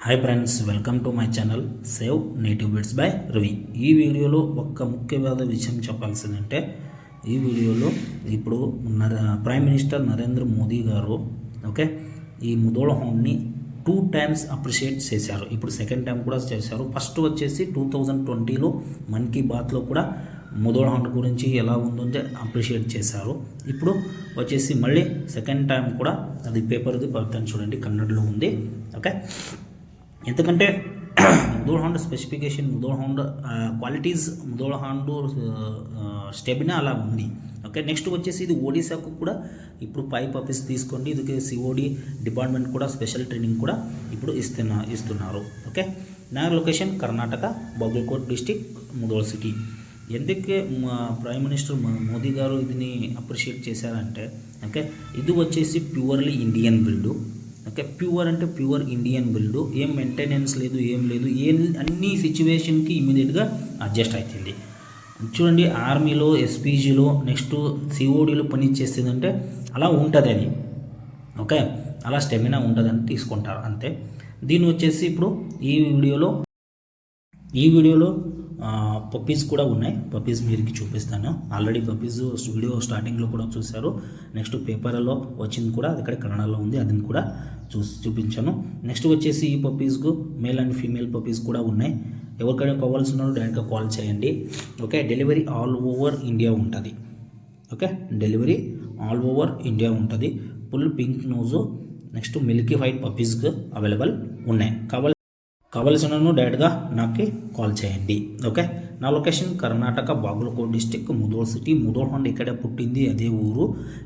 Hi friends, welcome to my channel save native bits by Ravi. ఈ వీడియోలో ఒక్క ముఖ్యమైన విషయం చెప్పాల్సిందంటే, ఈ వీడియోలో ఇప్పుడు ప్రైమ్ మినిస్టర్ నరేంద్ర మోదీ గారు ఈ ముదోళ హౌండ్ని 2 times అప్రిషియేట్ చేశారు. ఇప్పుడు సెకండ్ టైం కూడా చేశారు. ఫస్ట్ వచ్చేసి 2020లో మన్ కీ బాత్లో కూడా ముదోళ హౌండ్ గురించి ఎలా ఉందంటే అప్రిషియేట్ చేశారు. ఇప్పుడు వచ్చేసి మళ్ళీ సెకండ్ టైం కూడా అది పేపర్ది పడుతుంది చూడండి, కన్నడలో ఉంది. ఎందుకంటే Mudhol hound specification, Mudhol hound qualities, Mudhol hound స్టెబినా అలా ఉంది. నెక్స్ట్ వచ్చేసి ఇది ఒడిశాకు కూడా ఇప్పుడు పైప్ ఆఫీస్ తీసుకోండి. ఇది సిఓడి డిపార్ట్మెంట్ కూడా స్పెషల్ ట్రైనింగ్ కూడా ఇప్పుడు ఇస్తున్నారు. నా location Karnataka, Bagalkot district, Mudhol city. ఎందుకే ప్రైమ్ మినిస్టర్ మోదీ గారు దీన్ని అప్రిషియేట్ చేశారంటే, ఇది వచ్చేసి ప్యూర్లీ ఇండియన్ బిల్డు. ప్యూర్ అంటే ప్యూర్ ఇండియన్ బిల్డు, ఏం మెయింటెనెన్స్ లేదు, ఏం లేదు, అన్ని సిచ్యువేషన్కి ఇమీడియట్గా అడ్జస్ట్ అవుతుంది. చూడండి, ఆర్మీలో, ఎస్పీజీలో, నెక్స్ట్ సిఓడిలో పని చేసేదంటే అలా ఉంటుంది అది. అలా స్టెమినా ఉంటుందని తీసుకుంటారు అంతే. దీన్ని వచ్చేసి ఇప్పుడు ఈ వీడియోలో పప్పీస్ కూడా ఉన్నాయి. పప్పీస్ మీరుకి చూపిస్తాను. ఆల్రెడీ పప్పీస్ వీడియో స్టార్టింగ్లో కూడా చూశారు. నెక్స్ట్ పేపర్లో వచ్చింది కూడా, ఇక్కడ కన్నడలో ఉంది, అది కూడా చూపించాను. నెక్స్ట్ వచ్చేసి ఈ పప్పీస్కు మేల్ అండ్ ఫీమేల్ పప్పీస్ కూడా ఉన్నాయి. ఎవరికైనా కావాల్సిన డైరెక్ట్గా కాల్ చేయండి. డెలివరీ ఆల్ ఓవర్ ఇండియా ఉంటుంది. డెలివరీ ఆల్ ఓవర్ ఇండియా ఉంటుంది. Full pink nose, next milky white పప్పీస్కి అవైలబుల్ ఉన్నాయి. కావలసిన డైరెక్ట్గా నాకు కాల్ చేయండి. నా location Karnataka, Bagalkot district, Mudhol city. Mudhol hound ఇక్కడే పుట్టింది, అదే ఊరు.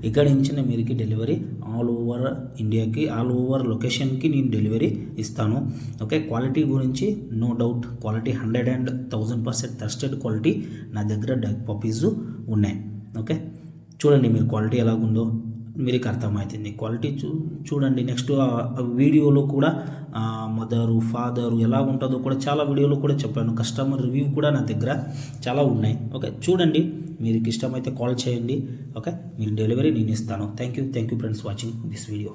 ఇక్కడ నుంచి మీరుకి డెలివరీ ఆల్ ఓవర్ ఇండియాకి, ఆల్ ఓవర్ లొకేషన్కి నేను డెలివరీ ఇస్తాను. క్వాలిటీ గురించి no doubt, quality 100% trusted quality నా దగ్గర పప్పీస్ ఉన్నాయి. చూడండి మీరు క్వాలిటీ ఎలాగుందో మీకు అర్థమవుతుంది. క్వాలిటీ చూడండి. నెక్స్ట్ వీడియోలో కూడా మదరు, ఫాదరు ఎలా ఉంటుందో కూడా చాలా వీడియోలో కూడా చెప్పాను. కస్టమర్ రివ్యూ కూడా నా దగ్గర చాలా ఉన్నాయి. చూడండి, మీకు ఇష్టమైతే కాల్ చేయండి. మీరు డెలివరీ నేను ఇస్తాను. Thank you friends watching this video.